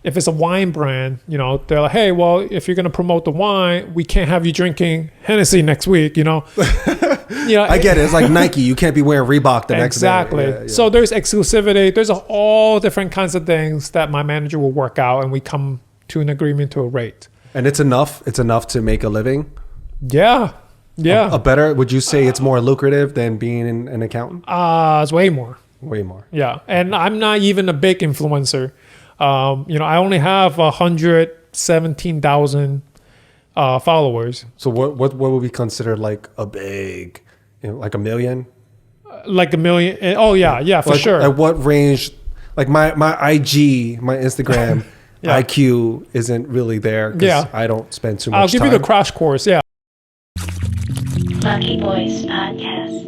if it's a wine brand, they're like, hey, well, if you're going to promote the wine, we can't have you drinking Hennessy next week, I get it. It's like Nike. You can't be wearing Reebok the next day. Exactly. Yeah. So there's exclusivity. There's all different kinds of things that my manager will work out, and we come to an agreement to a rate. And it's enough. It's enough to make a living. Yeah. Yeah. A better, would you say it's more lucrative than being an accountant? It's way more. Way more. Yeah. And I'm not even a big influencer. I only have 117,000 followers. So what would we consider like a big, like a million? Like a million? Oh yeah, for sure. At what range? Like my IG, my Instagram yeah. IQ isn't really there because I don't spend too much time. I'll give you the crash course. Yeah. Lucky Boys Podcast.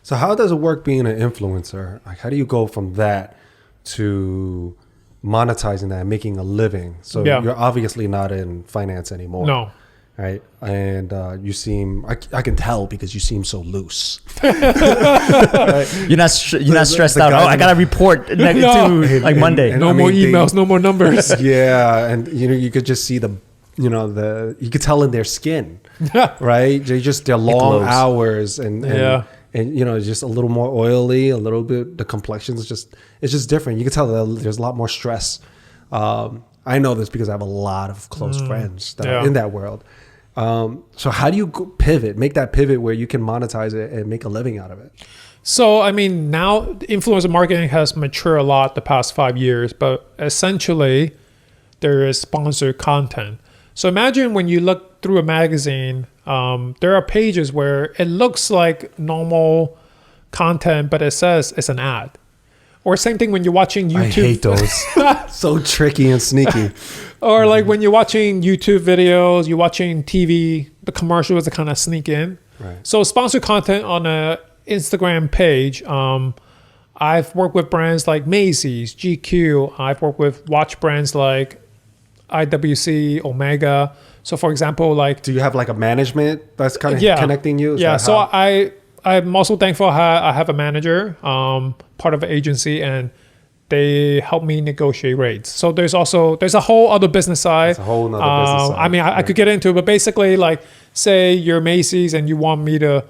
So how does it work being an influencer? Like, how do you go from that to monetizing that and making a living? So you're obviously not in finance anymore. No. Right. And you seem, I can tell because you seem so loose. Right? You're not stressed out. I got to report to Monday. No more emails, no more numbers. Yeah. And you could just see you could tell in their skin, right? They're long hours and just a little more oily, a little bit, the complexion is it's just different. You can tell that there's a lot more stress. I know this because I have a lot of close friends that are in that world. So how do you make that pivot where you can monetize it and make a living out of it? So, now influencer marketing has matured a lot the past 5 years, but essentially there is sponsored content. So imagine when you look through a magazine, there are pages where it looks like normal content, but it says it's an ad. Or same thing when you're watching YouTube. I hate those. So tricky and sneaky. Or like when you're watching YouTube videos, you're watching TV, the commercials that kind of sneak in. Right. So sponsored content on a Instagram page. I've worked with brands like Macy's, GQ. I've worked with watch brands like IWC, Omega. So for example, do you have like a management that's kind of connecting you? So I'm also thankful I have a manager, part of an agency, and they help me negotiate rates. So there's a whole other business side. It's a whole other business side. I could get into it, but basically, like, say you're Macy's and you want me to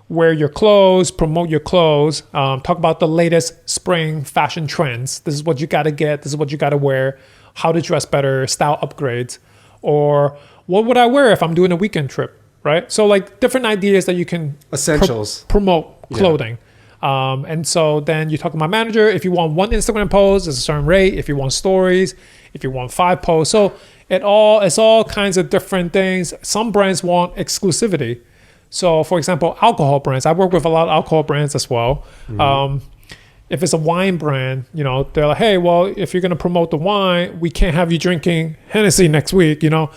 wear your clothes, promote your clothes, talk about the latest spring fashion trends. This is what you got to get. This is what you got to wear. How to dress better, style upgrades, or what would I wear if I'm doing a weekend trip, right? So like different ideas that you can essentials promote clothing. And so then you talk to my manager. If you want one Instagram post, it's a certain rate. If you want stories, if you want 5 posts. So it's all kinds of different things. Some brands want exclusivity. So for example, alcohol brands. I work with a lot of alcohol brands as well. Mm-hmm. If it's a wine brand, they're like, hey, well, if you're going to promote the wine, we can't have you drinking Hennessy next week, I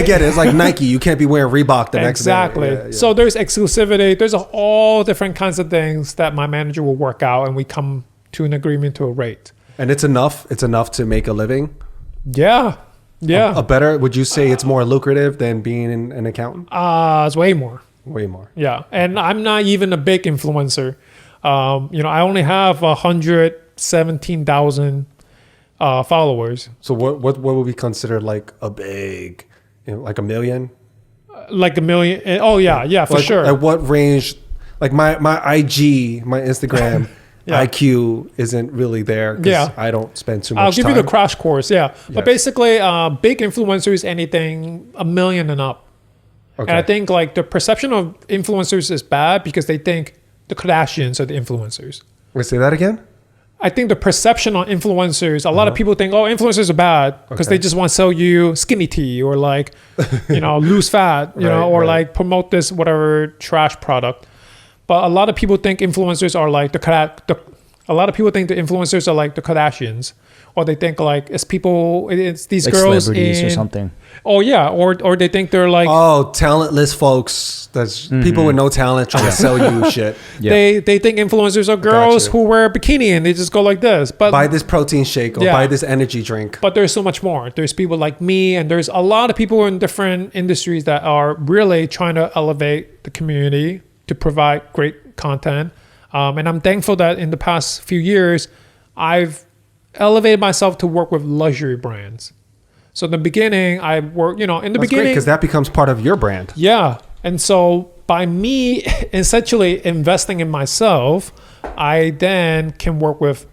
get it. It's like Nike. You can't be wearing Reebok the next day. Exactly. So there's exclusivity. There's all different kinds of things that my manager will work out, and we come to an agreement to a rate. And it's enough. It's enough to make a living. Yeah. Yeah. Would you say it's more lucrative than being an accountant? It's way more. Way more. Yeah. And I'm not even a big influencer. I only have 117,000 followers. So what would we consider like a big, like a million? Like a million? Oh yeah, for sure. At what range? Like my IG, my Instagram IQ isn't really there because I don't spend too much time. I'll give you the crash course. Yeah. But basically, big influencers, anything $1 million and up. Okay. And I think like the perception of influencers is bad because they think the Kardashians are the influencers. Wait, say that again? I think the perception on influencers, a lot of people think, influencers are bad because they just want to sell you skinny tea or like, lose fat, like promote this whatever trash product. But a lot of people think influencers are like the influencers are like the Kardashians, or they think like it's these like girls celebrities or something. Oh yeah, or they think they're like talentless folks. That's people with no talent trying to sell you shit. Yeah. They think influencers are girls who wear a bikini and they just go like this. But buy this protein shake or buy this energy drink. But there's so much more. There's people like me, and there's a lot of people in different industries that are really trying to elevate the community to provide great content. And I'm thankful that in the past few years, I've elevated myself to work with luxury brands. So in the beginning, I worked, in the beginning, because that becomes part of your brand. Yeah. And so by me essentially investing in myself, I then can work with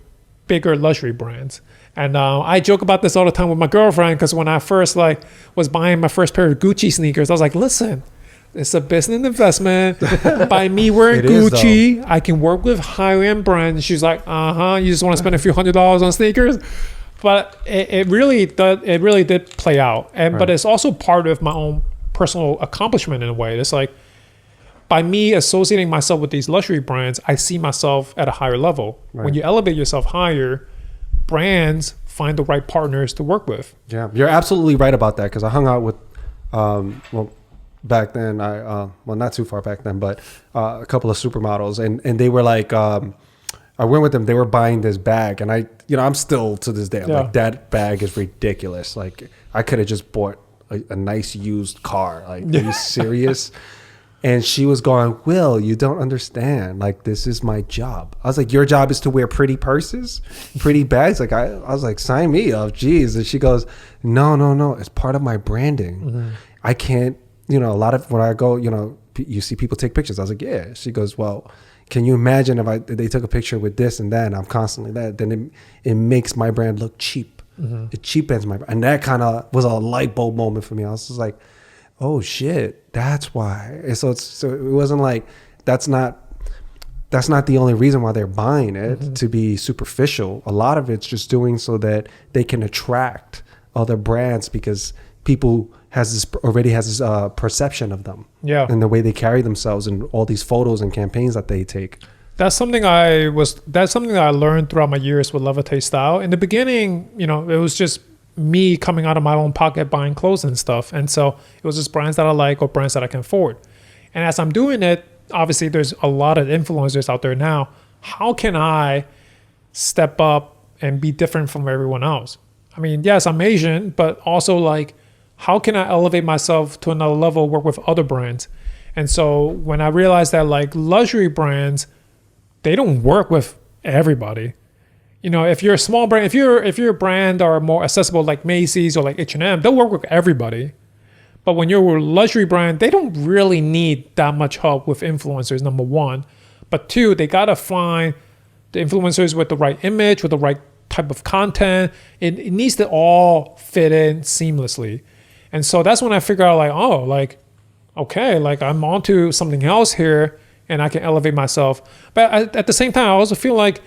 bigger luxury brands. And I joke about this all the time with my girlfriend, because when I first was buying my first pair of Gucci sneakers, I was like, listen, it's a business investment. By me wearing Gucci, I can work with high-end brands. She's like, you just want to spend a few $100s on sneakers? But it really did play out. But it's also part of my own personal accomplishment in a way. It's like, by me associating myself with these luxury brands, I see myself at a higher level. Right. When you elevate yourself higher, brands find the right partners to work with. Yeah, you're absolutely right about that, because I hung out with, back then, not too far back then, but a couple of supermodels, and they were like, I went with them, they were buying this bag, and I'm still to this day, I'm like, that bag is ridiculous. Like, I could have just bought a nice used car. Like, are you serious? And she was going, Will, you don't understand. Like, this is my job. I was like, your job is to wear pretty purses, pretty bags? Like, I was like, sign me up, geez. And she goes, no, it's part of my branding. Mm-hmm. I can't, a lot of, when I go, you see people take pictures. I was like, yeah. She goes, well, can you imagine if they took a picture with this and that, and I'm constantly that, then it makes my brand look cheap. Mm-hmm. It cheapens my brand. And that kind of was a light bulb moment for me. I was just like, oh shit, that's why. And so it wasn't like, that's not the only reason why they're buying it, to be superficial. A lot of it's just doing so that they can attract other brands, because people already has this perception of them, and the way they carry themselves, and all these photos and campaigns that they take. That's something that I learned throughout my years with Levitate Style. In the beginning, it was just me coming out of my own pocket buying clothes and stuff. And so it was just brands that I like, or brands that I can afford. And as I'm doing it, obviously there's a lot of influencers out there now. How can I step up and be different from everyone else? I mean, yes, I'm Asian, but also like, how can I elevate myself to another level, work with other brands? And so when I realized that like luxury brands, they don't work with everybody. If you're a small brand, if you're a brand or more accessible like Macy's or like H&M, they'll work with everybody. But when you're a luxury brand, they don't really need that much help with influencers, number one. But two, they got to find the influencers with the right image, with the right type of content. It needs to all fit in seamlessly. And so that's when I figured out okay, I'm onto something else here, and I can elevate myself. But at the same time, I also feel like,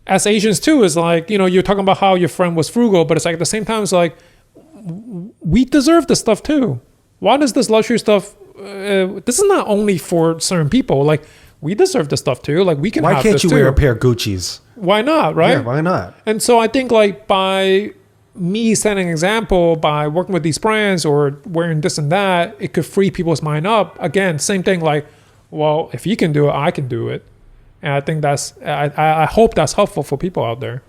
as Asians too, is like, you're talking about how your friend was frugal, but it's like at the same time, it's like, we deserve this stuff too. Why does this luxury stuff, this is not only for certain people, like we deserve this stuff too. Like we can have this too. Why can't you wear a pair of Gucci's? Why not, right? Yeah, why not? And so I think like by me setting an example, by working with these brands or wearing this and that, it could free people's mind up. Again, same thing, like, well, if you can do it, I can do it. And I think I hope that's helpful for people out there.